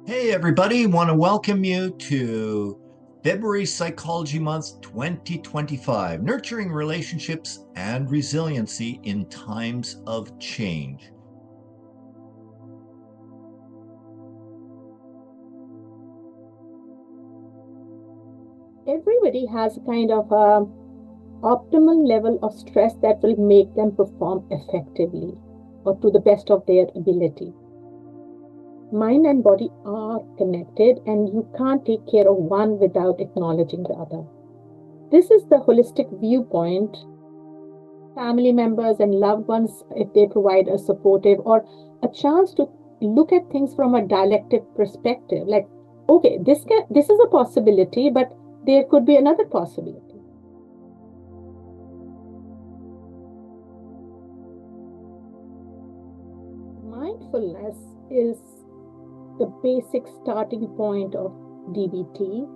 Hey, everybody, want to welcome you to February Psychology Month 2025, Nurturing Relationships and Resiliency in Times of Change. Everybody has a kind of optimal level of stress that will make them perform effectively or to the best of their ability. Mind and body are connected, and you can't take care of one without acknowledging the other. This is the holistic viewpoint. Family members and loved ones, if they provide a supportive or a chance to look at things from a dialectic perspective, like, okay, this is a possibility, but there could be another possibility. Mindfulness is the basic starting point of DBT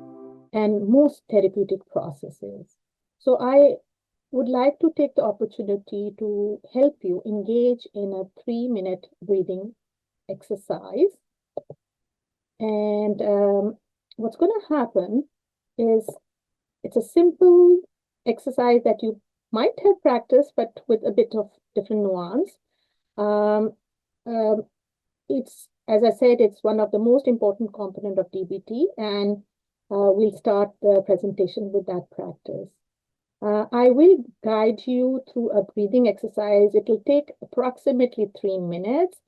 and most therapeutic processes. So, I would like to take the opportunity to help you engage in a 3-minute breathing exercise. And what's going to happen is it's a simple exercise that you might have practiced, but with a bit of different nuance. Um, um, it's, as I said, it's one of the most important component of DBT, and we'll start the presentation with that practice. I will guide you through a breathing exercise. It will take approximately 3 minutes.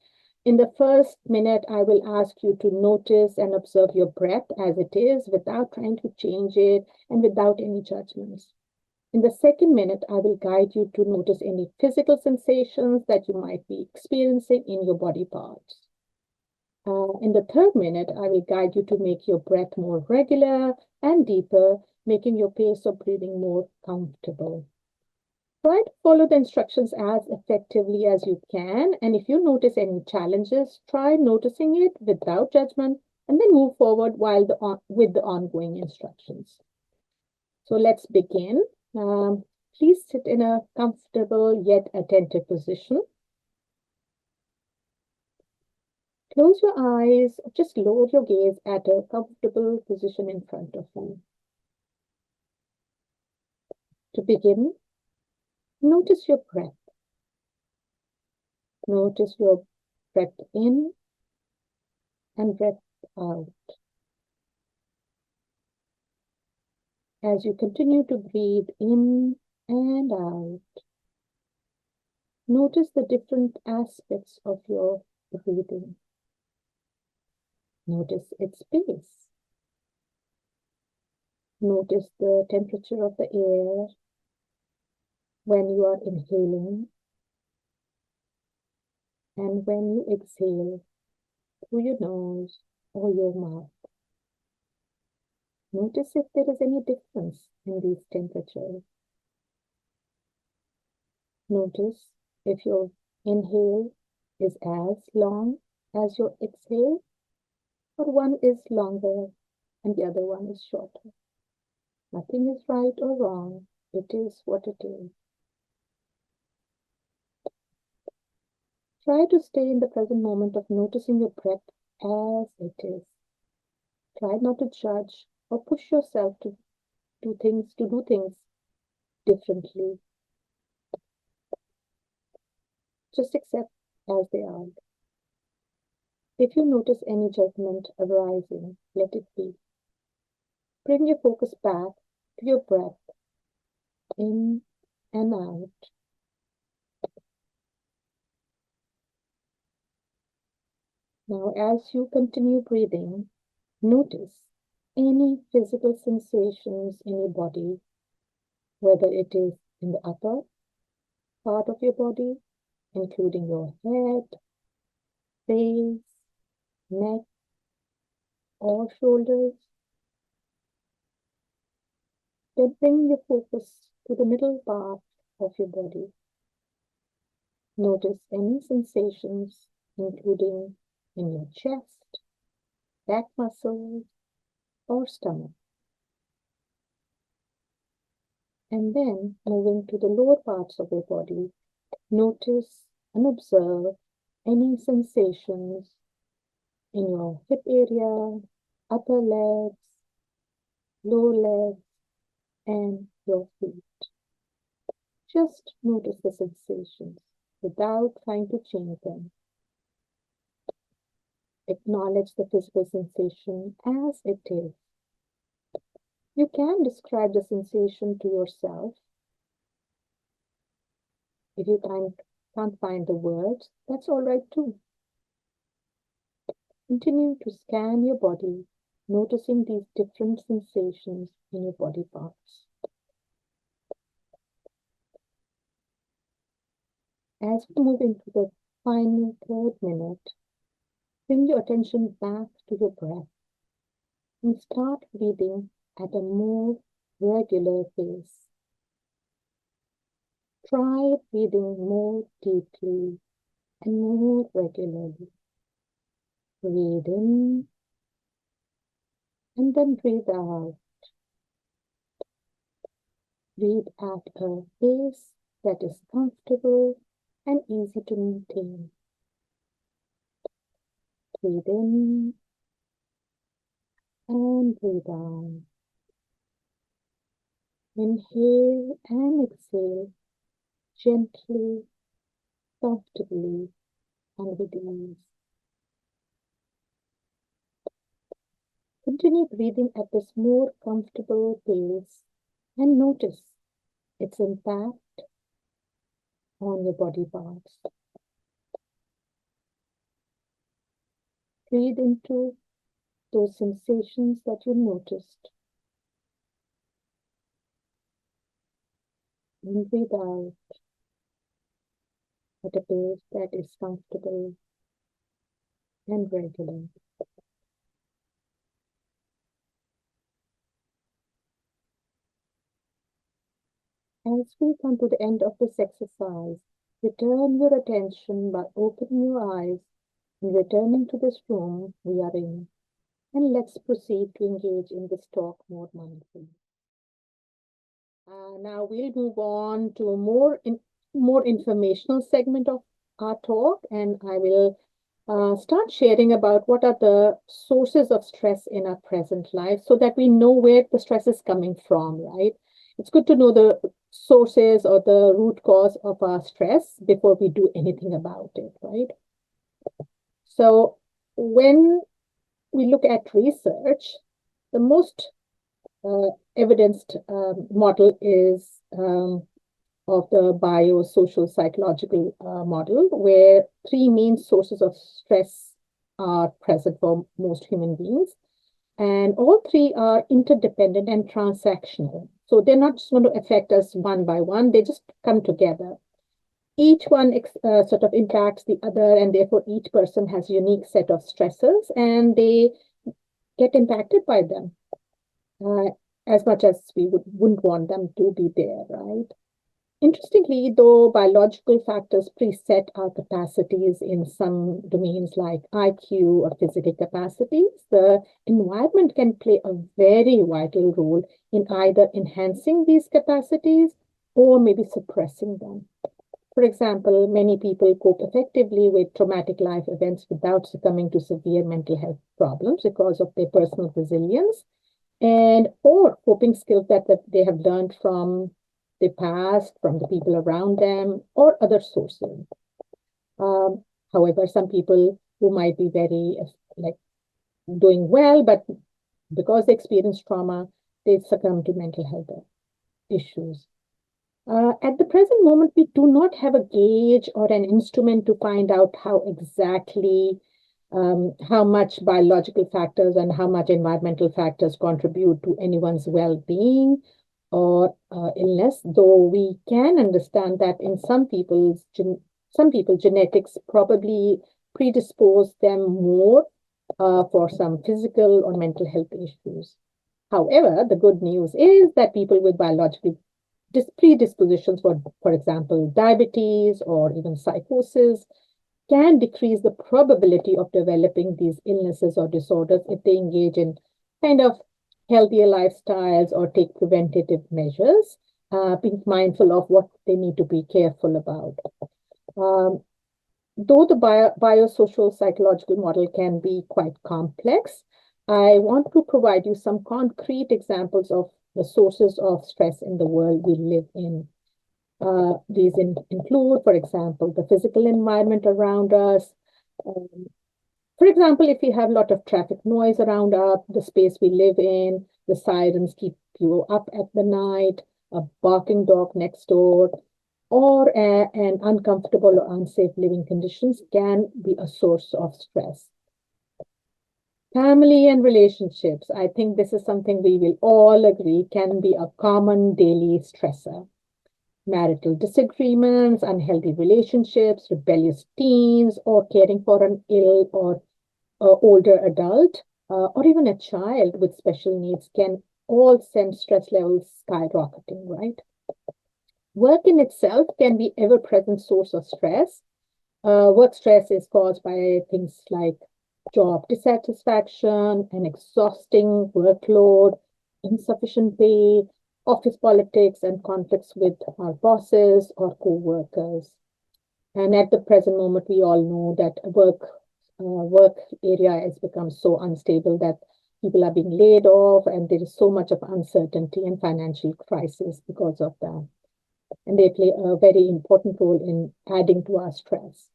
In the first minute, I will ask you to notice and observe your breath as it is without trying to change it and without any judgments. In the second minute, I will guide you to notice any physical sensations that you might be experiencing in your body parts. In the third minute, I will guide you to make your breath more regular and deeper, making your pace of breathing more comfortable. Try to follow the instructions as effectively as you can. And if you notice any challenges, try noticing it without judgment and then move forward with the ongoing instructions. So let's begin. Please sit in a comfortable yet attentive position. Close your eyes, just lower your gaze at a comfortable position in front of you. To begin, notice your breath. Notice your breath in and breath out. As you continue to breathe in and out, notice the different aspects of your breathing. Notice its pace. Notice the temperature of the air when you are inhaling and when you exhale through your nose or your mouth. Notice if there is any difference in these temperatures. Notice if your inhale is as long as your exhale, or one is longer and the other one is shorter. Nothing is right or wrong. It is what it is. Try to stay in the present moment of noticing your breath as it is. Try not to judge or push yourself to do things differently. Just accept as they are. If you notice any judgment arising, let it be. Bring your focus back to your breath, in and out. Now, as you continue breathing, notice any physical sensations in your body, whether it is in the upper part of your body, including your head, face, neck, or shoulders. Then bring your focus to the middle part of your body. Notice any sensations, including in your chest, back muscles, or stomach. And then moving to the lower parts of your body, notice and observe any sensations in your hip area, upper legs, lower legs, and your feet. Just notice the sensations without trying to change them. Acknowledge the physical sensation as it is. You can describe the sensation to yourself. If you can't find the words, that's all right too. Continue to scan your body, noticing these different sensations in your body parts. As we move into the final third minute, bring your attention back to your breath and start breathing at a more regular pace. Try breathing more deeply and more regularly. Breathe in and then breathe out. Breathe at a pace that is comfortable and easy to maintain. Breathe in and breathe out. Inhale and exhale gently, comfortably, and with ease. Continue breathing at this more comfortable pace and notice its impact on your body parts. Breathe into those sensations that you noticed. And breathe out at a pace that is comfortable and regular. As we come to the end of this exercise, return your attention by opening your eyes and returning to this room we are in. And let's proceed to engage in this talk more mindfully. Now we'll move on to a more informational segment of our talk, and I will start sharing about what are the sources of stress in our present life so that we know where the stress is coming from, right? It's good to know the sources or the root cause of our stress before we do anything about it, right? So when we look at research, the most evidenced model is of the biosocial psychological model, where three main sources of stress are present for most human beings. And all three are interdependent and transactional. So they're not just going to affect us one by one, they just come together. Each one sort of impacts the other, and therefore each person has a unique set of stressors, and they get impacted by them as much as we wouldn't want them to be there, right? Interestingly, though, biological factors preset our capacities in some domains like IQ or physical capacities, the environment can play a very vital role in either enhancing these capacities or maybe suppressing them. For example, many people cope effectively with traumatic life events without succumbing to severe mental health problems because of their personal resilience and or coping skills that they have learned from the past, from the people around them, or other sources. However, some people who might be very like doing well, but because they experience trauma, they succumb to mental health issues. At the present moment, we do not have a gauge or an instrument to find out how exactly how much biological factors and how much environmental factors contribute to anyone's well-being or illness, though we can understand that in some people, genetics probably predispose them more for some physical or mental health issues. However, the good news is that people with biological predispositions for example, diabetes or even psychosis, can decrease the probability of developing these illnesses or disorders if they engage in kind of healthier lifestyles or take preventative measures, being mindful of what they need to be careful about. though the biosocial psychological model can be quite complex, I want to provide you some concrete examples of the sources of stress in the world we live in. These include, for example, the physical environment around us. For example, if we have a lot of traffic noise around us, the space we live in, the sirens keep you up at the night, a barking dog next door, or an uncomfortable or unsafe living conditions can be a source of stress. Family and relationships, I think this is something we will all agree can be a common daily stressor. Marital disagreements, unhealthy relationships, rebellious teens, or caring for an ill or older adult, or even a child with special needs can all send stress levels skyrocketing, right? Work in itself can be ever-present source of stress. Work stress is caused by things like job dissatisfaction, an exhausting workload, insufficient pay, office politics, and conflicts with our bosses or co-workers. And at the present moment, we all know that work area has become so unstable that people are being laid off, and there is so much of uncertainty and financial crisis because of that. And they play a very important role in adding to our stress.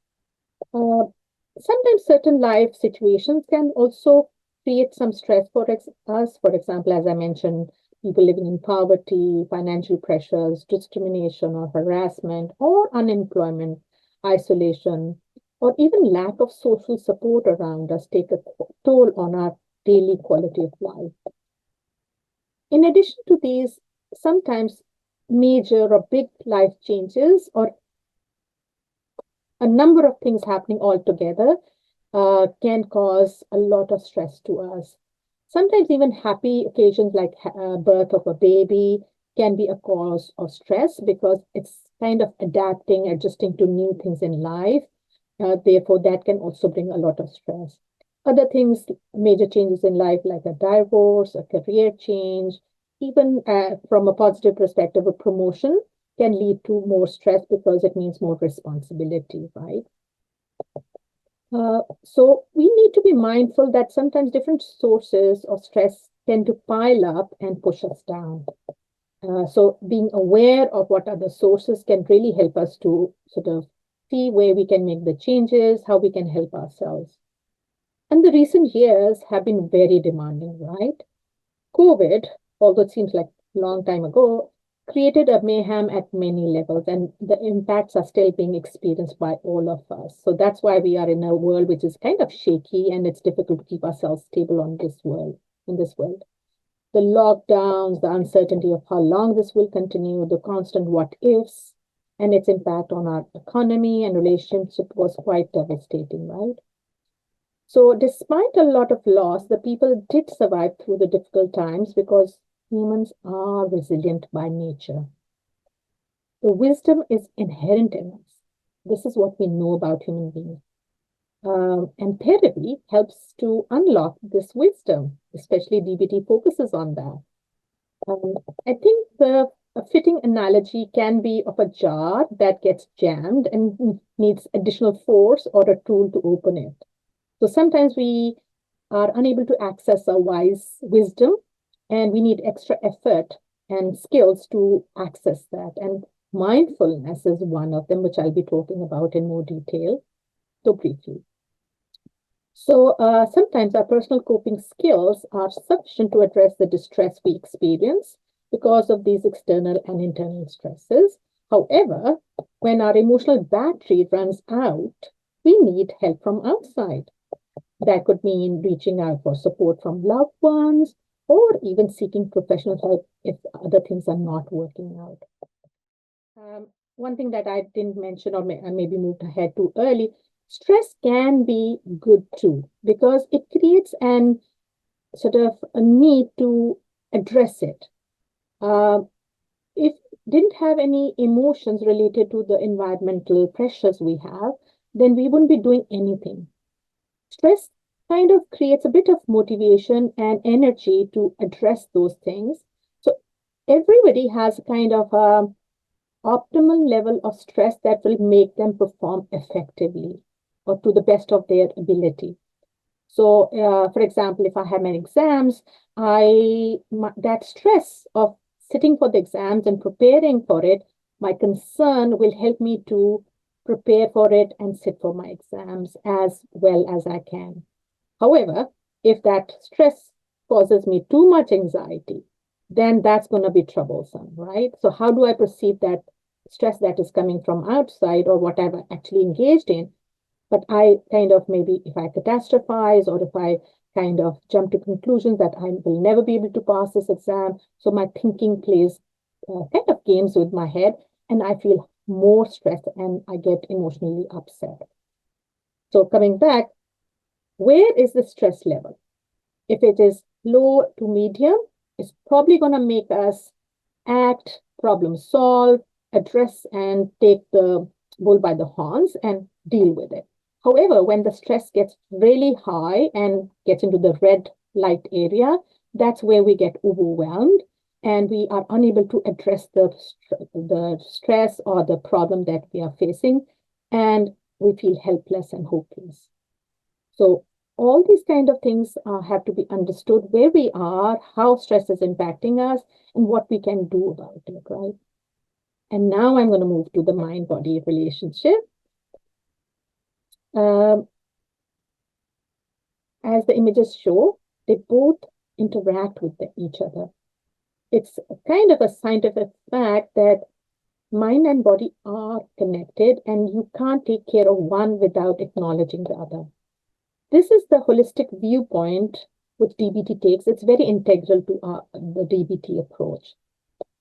Sometimes certain life situations can also create some stress for us. For example, as I mentioned, people living in poverty, financial pressures, discrimination or harassment, or unemployment, isolation, or even lack of social support around us take a toll on our daily quality of life. In addition to these, sometimes major or big life changes or a number of things happening all together can cause a lot of stress to us. Sometimes even happy occasions like birth of a baby can be a cause of stress because it's kind of adapting, adjusting to new things in life. Therefore, that can also bring a lot of stress. Other things, major changes in life like a divorce, a career change, even from a positive perspective, a promotion can lead to more stress because it means more responsibility, right? So we need to be mindful that sometimes different sources of stress tend to pile up and push us down. So being aware of what are the sources can really help us to sort of see where we can make the changes, how we can help ourselves. And the recent years have been very demanding, right? COVID, although it seems like a long time ago, created a mayhem at many levels, and the impacts are still being experienced by all of us. So that's why we are in a world which is kind of shaky, and it's difficult to keep ourselves stable in this world. The lockdowns, the uncertainty of how long this will continue, the constant what ifs, and its impact on our economy and relationship was quite devastating, right? So despite a lot of loss, the people did survive through the difficult times because humans are resilient by nature. The wisdom is inherent in us. This is what we know about human beings. And therapy helps to unlock this wisdom, especially DBT focuses on that. I think a fitting analogy can be of a jar that gets jammed and needs additional force or a tool to open it. So sometimes we are unable to access our wisdom, and we need extra effort and skills to access that. And mindfulness is one of them, which I'll be talking about in more detail, so briefly. So sometimes our personal coping skills are sufficient to address the distress we experience because of these external and internal stresses. However, when our emotional battery runs out, we need help from outside. That could mean reaching out for support from loved ones or even seeking professional help if other things are not working out. One thing that I didn't mention or I maybe moved ahead too early, stress can be good too because it creates an sort of a need to address it. If didn't have any emotions related to the environmental pressures we have, then we wouldn't be doing anything. Stress kind of creates a bit of motivation and energy to address those things. So everybody has kind of a optimal level of stress that will make them perform effectively. or to the best of their ability. So, for example, if I have my exams, that stress of sitting for the exams and preparing for it, my concern will help me to prepare for it and sit for my exams as well as I can. However, if that stress causes me too much anxiety, then that's going to be troublesome, right? So how do I perceive that stress that is coming from outside or what I've actually engaged in? But I kind of maybe if I catastrophize or if I kind of jump to conclusions that I will never be able to pass this exam, so my thinking plays kind of games with my head and I feel more stressed and I get emotionally upset. So coming back, where is the stress level? If it is low to medium, it's probably going to make us act, problem solve, address, and take the bull by the horns and deal with it. However, when the stress gets really high and gets into the red light area, that's where we get overwhelmed and we are unable to address the stress or the problem that we are facing, and we feel helpless and hopeless. So all these kind of things have to be understood, where we are, how stress is impacting us, and what we can do about it, right? And now I'm going to move to the mind-body relationship. As the images show, they both interact with each other. It's kind of a scientific fact that mind and body are connected, and you can't take care of one without acknowledging the other. This is the holistic viewpoint which DBT takes. It's very integral to the DBT approach.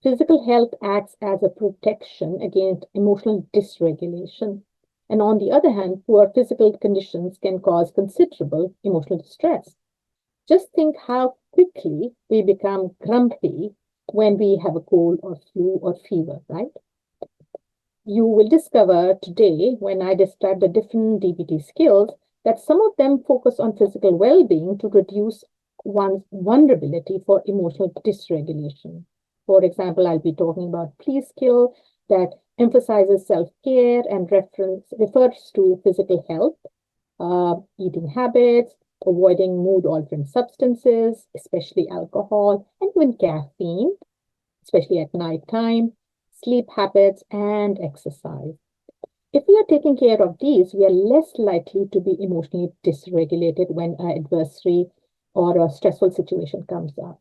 Physical health acts as a protection against emotional dysregulation. And on the other hand, poor physical conditions can cause considerable emotional distress. Just think how quickly we become grumpy when we have a cold or flu or fever, right? You will discover today, when I describe the different DBT skills, that some of them focus on physical well-being to reduce one's vulnerability for emotional dysregulation. For example, I'll be talking about please skill that emphasizes self-care and refers to physical health, eating habits, avoiding mood-altering substances, especially alcohol, and even caffeine, especially at night time, sleep habits, and exercise. If we are taking care of these, we are less likely to be emotionally dysregulated when an adversary or a stressful situation comes up.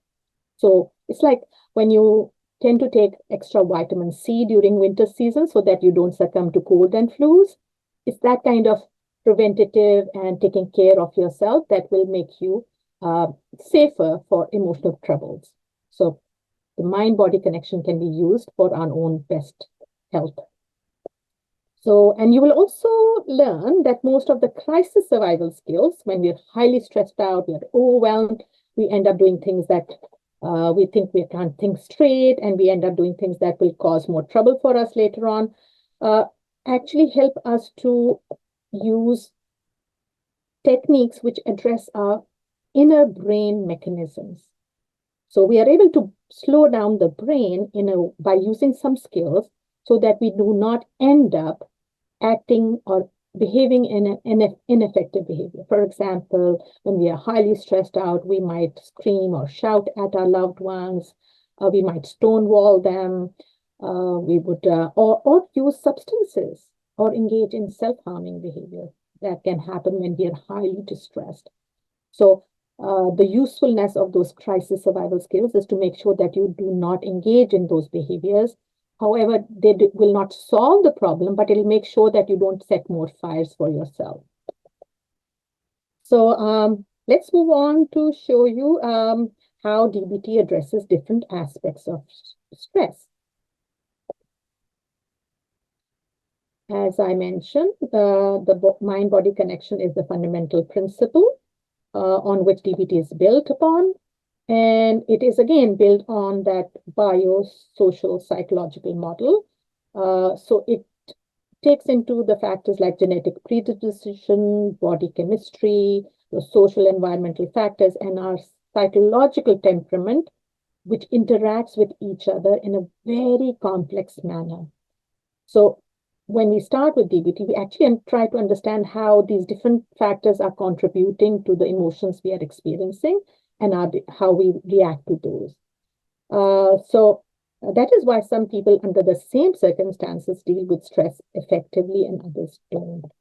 So it's like when you tend to take extra vitamin C during winter season so that you don't succumb to cold and flus. It's that kind of preventative and taking care of yourself that will make you safer for emotional troubles. So the mind-body connection can be used for our own best health. So, and you will also learn that most of the crisis survival skills, when we're highly stressed out, we're overwhelmed, we end up doing things that we think we can't think straight, and we end up doing things that will cause more trouble for us later on, actually help us to use techniques which address our inner brain mechanisms. So we are able to slow down the brain by using some skills so that we do not end up acting or behaving in an ineffective behavior. For example, when we are highly stressed out, we might scream or shout at our loved ones. We might stonewall them. We would or use substances or engage in self-harming behavior. That can happen when we are highly distressed. So the usefulness of those crisis survival skills is to make sure that you do not engage in those behaviors. However, they will not solve the problem, but it'll make sure that you don't set more fires for yourself. So let's move on to show you how DBT addresses different aspects of stress. As I mentioned, the mind-body connection is the fundamental principle on which DBT is built upon. And it is again built on that biosocial psychological model. So it takes into the factors like genetic predisposition, body chemistry, the social environmental factors, and our psychological temperament, which interacts with each other in a very complex manner. So when we start with DBT, we actually try to understand how these different factors are contributing to the emotions we are experiencing and how we react to those. So that is why some people under the same circumstances deal with stress effectively and others don't.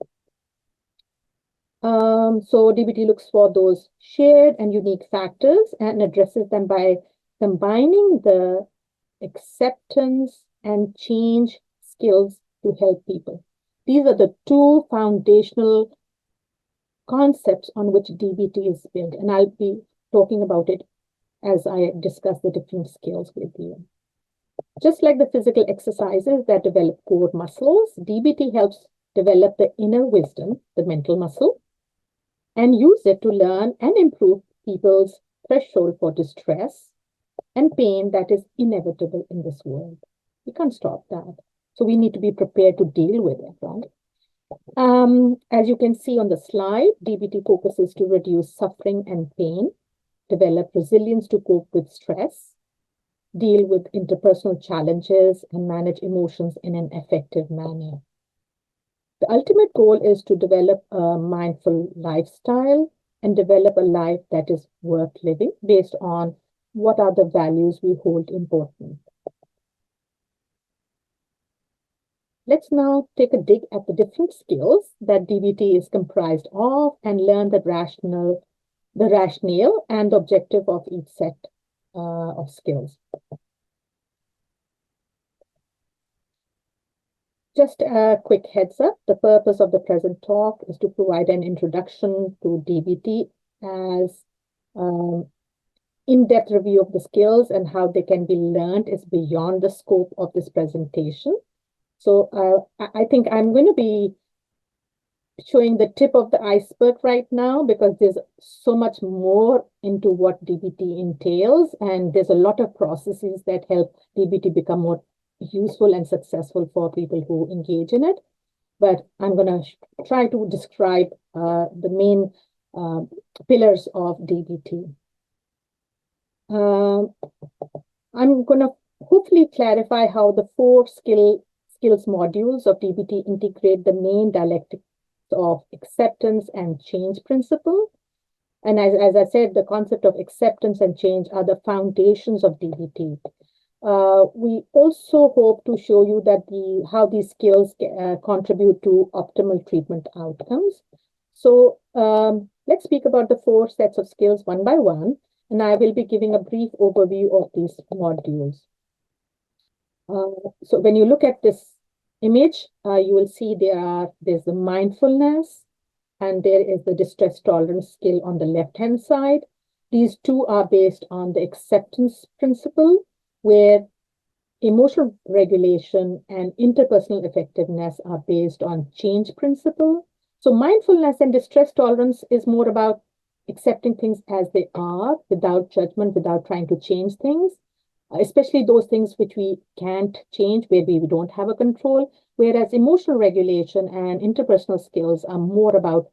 So DBT looks for those shared and unique factors and addresses them by combining the acceptance and change skills to help people. These are the two foundational concepts on which DBT is built, and I'll be talking about it as I discuss the different skills with you. Just like the physical exercises that develop core muscles, DBT helps develop the inner wisdom, the mental muscle, and use it to learn and improve people's threshold for distress and pain that is inevitable in this world. We can't stop that. So we need to be prepared to deal with it, right? As you can see on the slide, DBT focuses to reduce suffering and pain, develop resilience to cope with stress, deal with interpersonal challenges, and manage emotions in an effective manner. The ultimate goal is to develop a mindful lifestyle and develop a life that is worth living based on what are the values we hold important. Let's now take a dig at the different skills that DBT is comprised of and learn the rationale and the objective of each set of skills. Just a quick heads up, the purpose of the present talk is to provide an introduction to DBT as in-depth review of the skills and how they can be learned is beyond the scope of this presentation. So I think I'm going to be showing the tip of the iceberg right now because there's so much more into what DBT entails, and there's a lot of processes that help DBT become more useful and successful for people who engage in it. But I'm going to try to describe the main pillars of DBT. I'm going to hopefully clarify how the four skills modules of DBT integrate the main dialectics of acceptance and change principle. And as I said, the concept of acceptance and change are the foundations of DBT. We also hope to show you that how these skills contribute to optimal treatment outcomes. So let's speak about the four sets of skills one by one, and I will be giving a brief overview of these modules. So when you look at this image, you will see there's the mindfulness and there is the distress tolerance skill on the left-hand side. These two are based on the acceptance principle, where emotional regulation and interpersonal effectiveness are based on change principle. So mindfulness and distress tolerance is more about accepting things as they are without judgment, without trying to change things, especially those things which we can't change, where we don't have a control, whereas emotional regulation and interpersonal skills are more about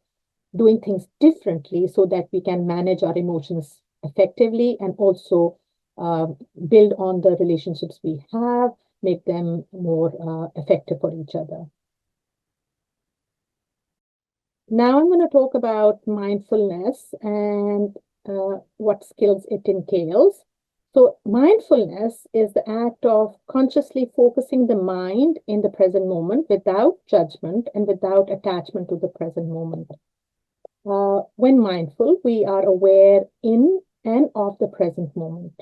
doing things differently so that we can manage our emotions effectively and also build on the relationships we have, make them more effective for each other. Now I'm going to talk about mindfulness and what skills it entails. So mindfulness is the act of consciously focusing the mind in the present moment without judgment and without attachment to the present moment. When mindful, we are aware in and of the present moment.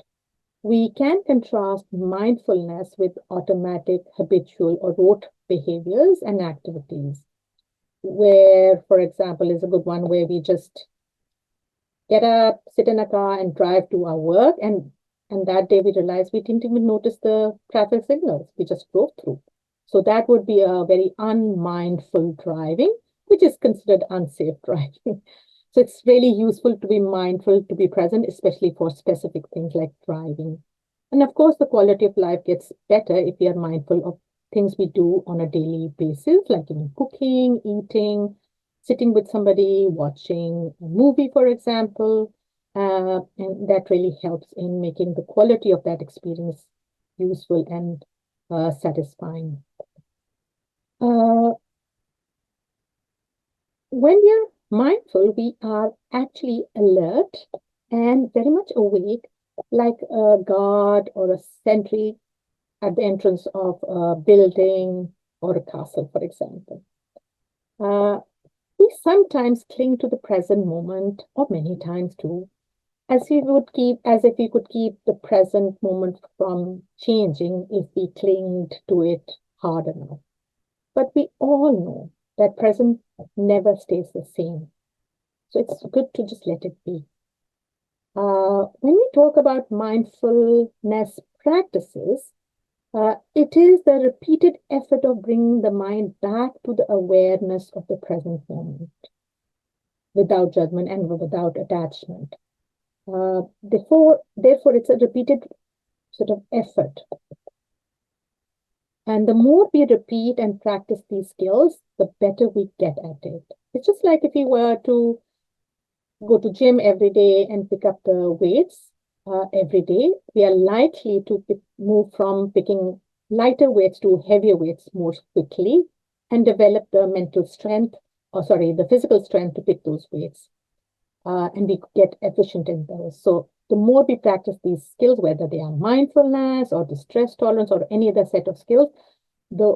We can contrast mindfulness with automatic, habitual, or rote behaviors and activities, where, for example, is a good one where we just get up, sit in a car, and drive to our work, and that day we realized we didn't even notice the traffic signals. We just drove through. So that would be a very unmindful driving, which is considered unsafe driving. So it's really useful to be mindful, to be present, especially for specific things like driving. And of course, the quality of life gets better if we are mindful of things we do on a daily basis, like even cooking, eating, sitting with somebody, watching a movie, for example. And that really helps in making the quality of that experience useful and satisfying. Uh, when we are mindful, we are actually alert and very much awake, like a guard or a sentry at the entrance of a building or a castle, for example. Uh, we sometimes cling to the present moment, or many times too, as if we could keep the present moment from changing if we clinged to it hard enough. But we all know that present never stays the same. So it's good to just let it be. When we talk about mindfulness practices, it is the repeated effort of bringing the mind back to the awareness of the present moment without judgment and without attachment. Therefore, it's a repeated sort of effort. And the more we repeat and practice these skills, the better we get at it. It's just like if you were to go to gym every day and pick up the weights every day, we are likely to move from picking lighter weights to heavier weights more quickly and develop the mental strength, the physical strength to pick those weights. And we get efficient in those. So the more we practice these skills, whether they are mindfulness or distress tolerance or any other set of skills, the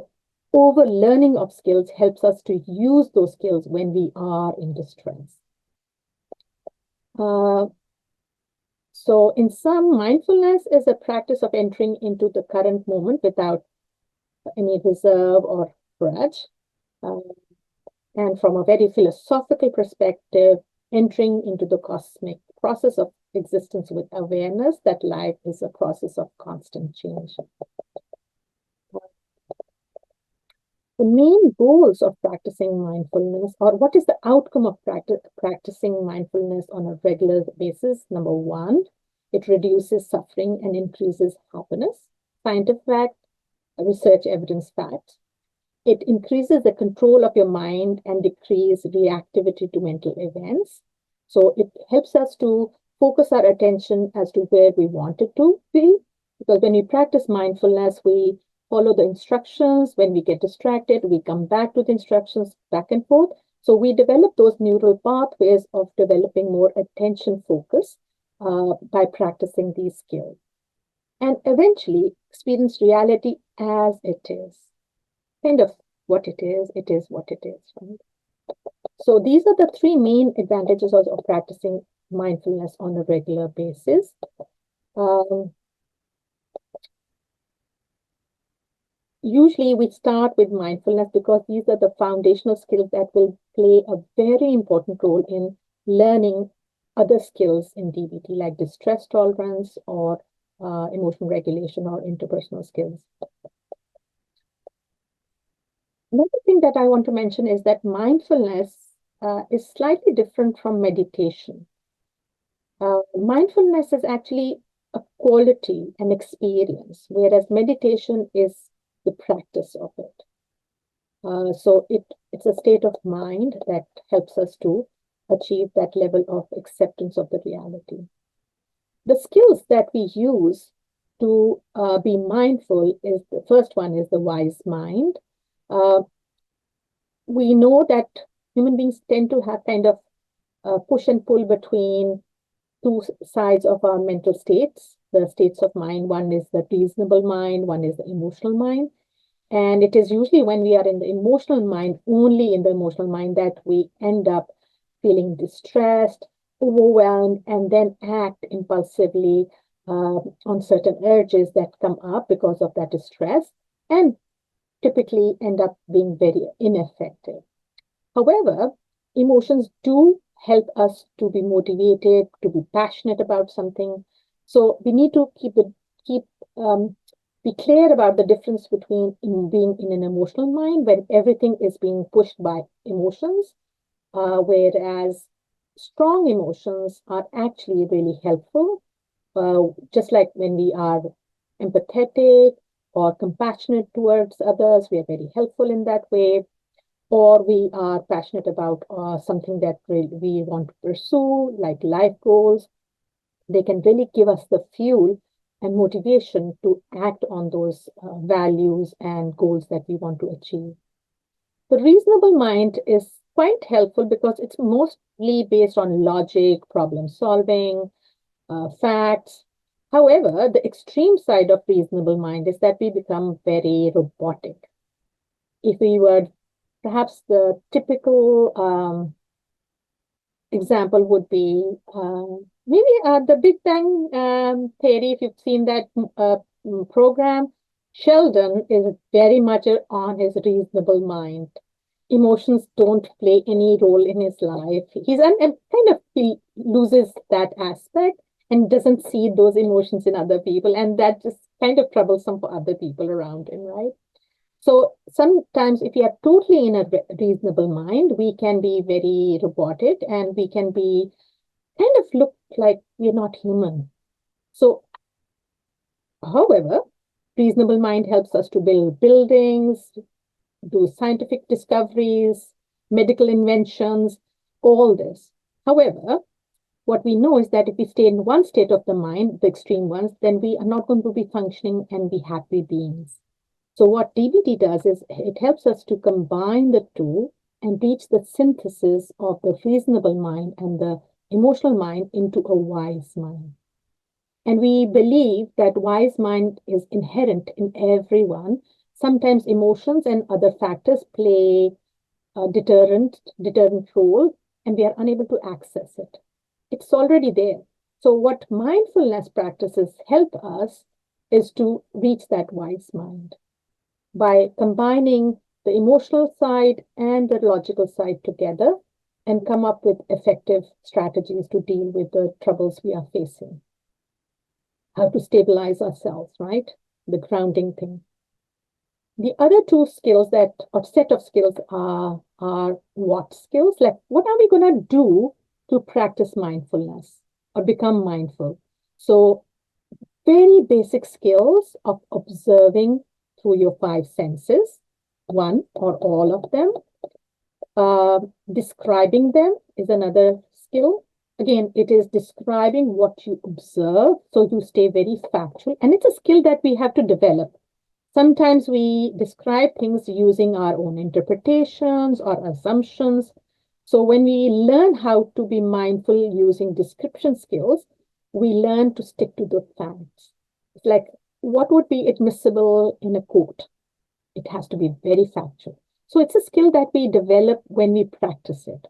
over learning of skills helps us to use those skills when we are in distress. So in sum, mindfulness is a practice of entering into the current moment without any reserve or grudge. And from a very philosophical perspective, entering into the cosmic process of existence with awareness that life is a process of constant change. The main goals of practicing mindfulness, or what is the outcome of practicing mindfulness on a regular basis? Number one, it reduces suffering and increases happiness. Scientific fact, research evidence fact. It increases the control of your mind and decreases reactivity to mental events. So it helps us to focus our attention as to where we want it to be. Because when we practice mindfulness, we follow the instructions. When we get distracted, we come back to the instructions back and forth. So we develop those neural pathways of developing more attention focus by practicing these skills. And eventually experience reality as it is. Kind of what it is what it is, right? So these are the three main advantages of practicing mindfulness on a regular basis. Usually we start with mindfulness because these are the foundational skills that will play a very important role in learning other skills in DBT, like distress tolerance or emotional regulation or interpersonal skills. Another thing that I want to mention is that mindfulness is slightly different from meditation. Mindfulness is actually a quality, an experience, whereas meditation is the practice of it. So it's a state of mind that helps us to achieve that level of acceptance of the reality. The skills that we use to be mindful is the first one is the wise mind. We know that human beings tend to have kind of push and pull between two sides of our mental states, the states of mind. One is the reasonable mind, one is the emotional mind. And it is usually when we are in the emotional mind, only in the emotional mind, that we end up feeling distressed, overwhelmed, and then act impulsively on certain urges that come up because of that distress, and typically end up being very ineffective. However, emotions do help us to be motivated, to be passionate about something. So we need to be clear about the difference between being in an emotional mind when everything is being pushed by emotions, whereas strong emotions are actually really helpful. Just like when we are empathetic or compassionate towards others, we are very helpful in that way. Or we are passionate about something that we want to pursue, like life goals. They can really give us the fuel and motivation to act on those values and goals that we want to achieve. The reasonable mind is quite helpful because it's mostly based on logic, problem solving, facts. However, the extreme side of reasonable mind is that we become very robotic. If we were perhaps the typical example would be maybe the Big Bang theory, if you've seen that program. Sheldon is very much on his reasonable mind. Emotions don't play any role in his life. He loses that aspect and doesn't see those emotions in other people, and that just kind of troublesome for other people around him, right? So sometimes if we are totally in a reasonable mind, we can be very robotic and we can be kind of look like we're not human. So, however, reasonable mind helps us to build buildings, do scientific discoveries, medical inventions, all this. However, what we know is that if we stay in one state of the mind, the extreme ones, then we are not going to be functioning and be happy beings. So what DBT does is it helps us to combine the two and reach the synthesis of the reasonable mind and the emotional mind into a wise mind. And we believe that wise mind is inherent in everyone. Sometimes emotions and other factors play a deterrent role, and we are unable to access it. It's already there. So what mindfulness practices help us is to reach that wise mind by combining the emotional side and the logical side together and come up with effective strategies to deal with the troubles we are facing. How to stabilize ourselves, right? The grounding thing. The other two skills or set of skills are what skills? Like, what are we going to do to practice mindfulness or become mindful? So, very basic skills of observing through your five senses, one or all of them. Describing them is another skill. Again, it is describing what you observe, so you stay very factual. And it's a skill that we have to develop. Sometimes we describe things using our own interpretations or assumptions. So when we learn how to be mindful using description skills, we learn to stick to the facts. It's like, what would be admissible in a court? It has to be very factual. So it's a skill that we develop when we practice it.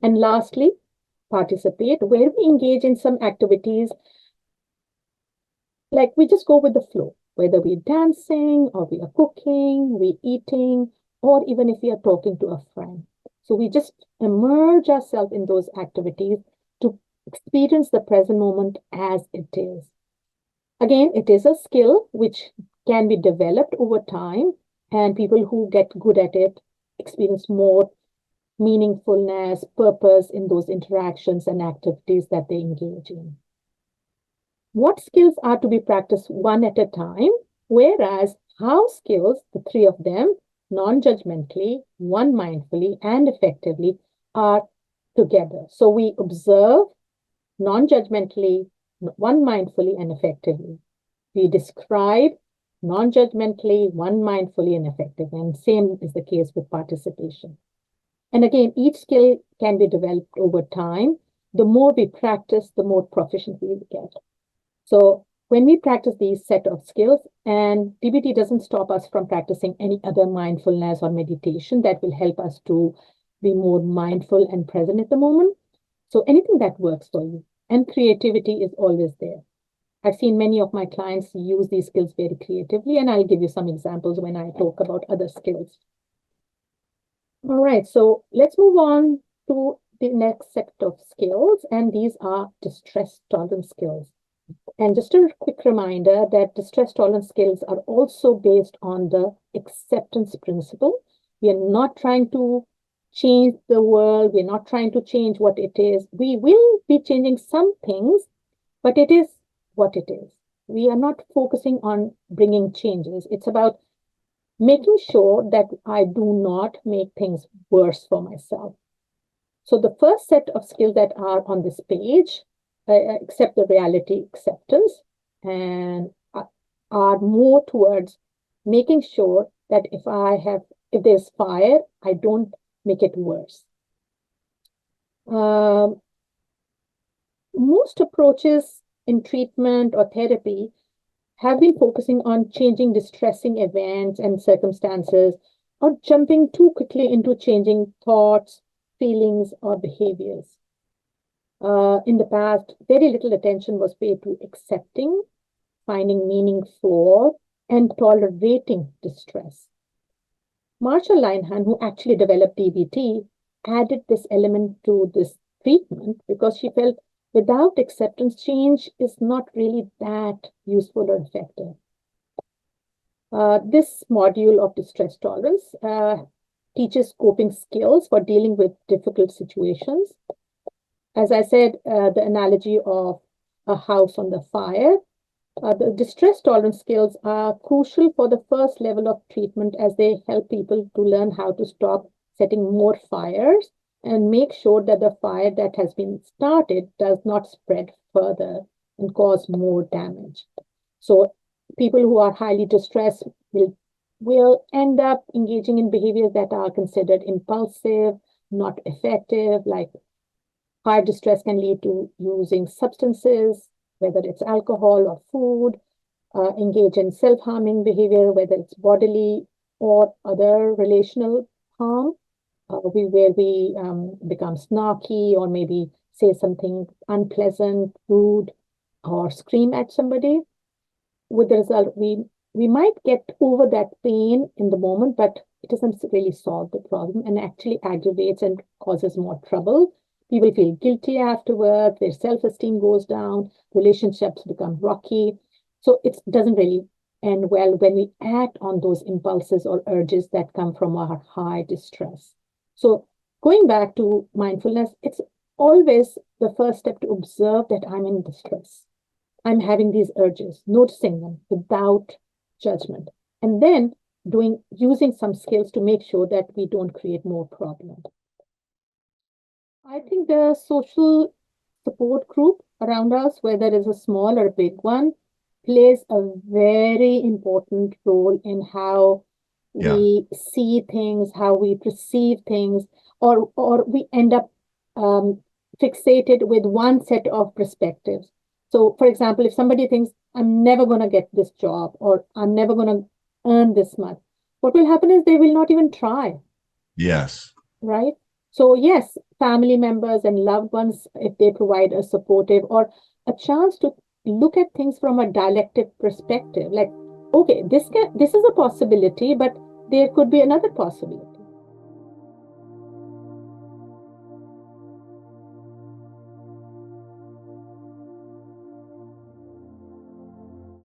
And lastly, participate, where we engage in some activities, like we just go with the flow, whether we're dancing or we are cooking, we're eating, or even if we are talking to a friend. So we just immerse ourselves in those activities to experience the present moment as it is. Again, it is a skill which can be developed over time, and people who get good at it experience more meaningfulness, purpose in those interactions and activities that they engage in. What skills are to be practiced one at a time, whereas how skills, the three of them, non-judgmentally, one mindfully, and effectively, are together. So we observe non-judgmentally, one mindfully, and effectively. We describe non-judgmentally, one mindfully, and effectively. And same is the case with participation. And again, each skill can be developed over time. The more we practice, the more proficient we get. So when we practice these set of skills, and DBT doesn't stop us from practicing any other mindfulness or meditation that will help us to be more mindful and present at the moment. So anything that works for you. And creativity is always there. I've seen many of my clients use these skills very creatively, and I'll give you some examples when I talk about other skills. All right, so let's move on to the next set of skills, and these are distress tolerance skills. And just a quick reminder that distress tolerance skills are also based on the acceptance principle. We are not trying to change the world. We're not trying to change what it is. We will be changing some things, but it is what it is. We are not focusing on bringing changes. It's about making sure that I do not make things worse for myself. So the first set of skills that are on this page, accept the reality acceptance, and are more towards making sure that if I have if there's fire, I don't make it worse. Most approaches in treatment or therapy have been focusing on changing distressing events and circumstances, or jumping too quickly into changing thoughts, feelings, or behaviors. In the past, very little attention was paid to accepting, finding meaning for, and tolerating distress. Marsha Linehan, who actually developed DBT, added this element to this treatment because she felt without acceptance, change is not really that useful or effective. This module of distress tolerance teaches coping skills for dealing with difficult situations. As I said, the analogy of a house on the fire, the distress tolerance skills are crucial for the first level of treatment, as they help people to learn how to stop setting more fires and make sure that the fire that has been started does not spread further and cause more damage. So people who are highly distressed will end up engaging in behaviors that are considered impulsive, not effective. Like high distress can lead to using substances, whether it's alcohol or food, engage in self-harming behavior, whether it's bodily or other relational harm, where we become snarky or maybe say something unpleasant, rude, or scream at somebody. With the result, we might get over that pain in the moment, but it doesn't really solve the problem and actually aggravates and causes more trouble. People feel guilty afterwards, their self-esteem goes down, relationships become rocky. So it doesn't really end well when we act on those impulses or urges that come from our high distress. So going back to mindfulness, it's always the first step to observe that I'm in distress. I'm having these urges, noticing them without judgment, and then using some skills to make sure that we don't create more problems. I think the social support group around us, whether it's a small or a big one, plays a very important role in how we see things, how we perceive things, or we end up fixated with one set of perspectives. So, for example, if somebody thinks, I'm never going to get this job, or I'm never going to earn this much, what will happen is they will not even try. Yes. Right? So, yes, family members and loved ones, if they provide a supportive or a chance to look at things from a dialectic perspective, like, okay, this is a possibility, but there could be another possibility.